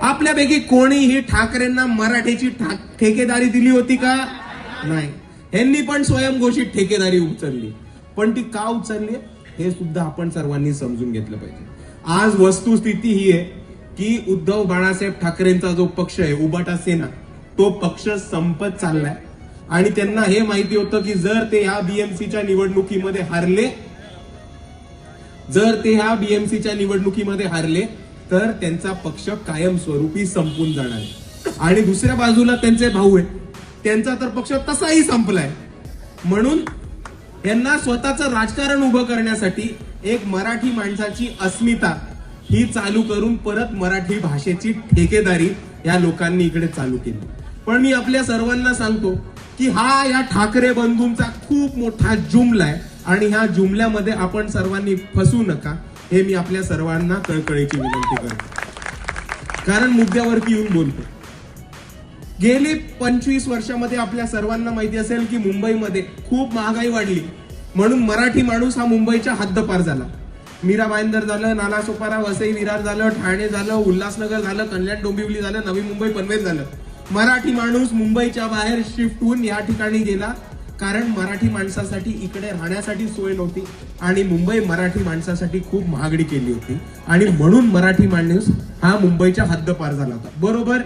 आपल्यापैकी कोणीही ठाकरेंना मराठीची ठेकेदारी दिली होती का? नाही. यांनी पण स्वयंघोषित ठेकेदारी उचलली, पण ती का उचलली हे सुद्धा आपण सर्वांनी समजून घेतलं पाहिजे. आज वस्तुस्थिती ही आहे की उद्धव बाळासाहेब ठाकरेंचा जो पक्ष आहे उबाटा सेना, तो पक्ष संपत चाललाय आणि त्यांना हे माहिती होतं की जर ते ह्या बीएमसीच्या निवडणुकीमध्ये हारले तर त्यांचा पक्ष कायमस्वरूपी संपून जाणार आहे. आणि दुसऱ्या बाजूला त्यांचे भाऊ आहे, त्यांचा तर पक्ष तसाही संपलाय. म्हणून यांना स्वतःचं राजकारण उभं करण्यासाठी एक मराठी माणसाची अस्मिता ही चालू करून परत मराठी भाषेची ठेकेदारी या लोकांनी इकडे चालू केली. पण मी आपल्या सर्वांना सांगतो की हा या ठाकरे बंधूंचा खूप मोठा जुमला आहे आणि ह्या जुमल्यामध्ये आपण सर्वांनी फसू नका, हे मी आपल्या सर्वांना कळकळीची विनंती करतो. कारण मुद्द्यावरती येऊन बोलतो. गेली 25 वर्षामध्ये आपल्या सर्वांना माहिती असेल की मुंबईमध्ये खूप महागाई वाढली, म्हणून मराठी माणूस हा मुंबईच्या हद्दपार झाला. मीरा भाईंदर झालं, नालासोपारा, वसई विरार झालं, ठाणे झालं, उल्हासनगर झालं, कल्याण डोंबिवली झालं, नवी मुंबई पनवेल झालं. मराठी माणूस मुंबईच्या बाहेर शिफ्ट होऊन या ठिकाणी गेला, कारण मराठी माणसासाठी इकडे राहण्यासाठी सोय नव्हती आणि मुंबई मराठी माणसासाठी खूप महागडी केली होती आणि म्हणून मराठी माणूस हा मुंबईच्या हद्दपार झाला होता. बरोबर.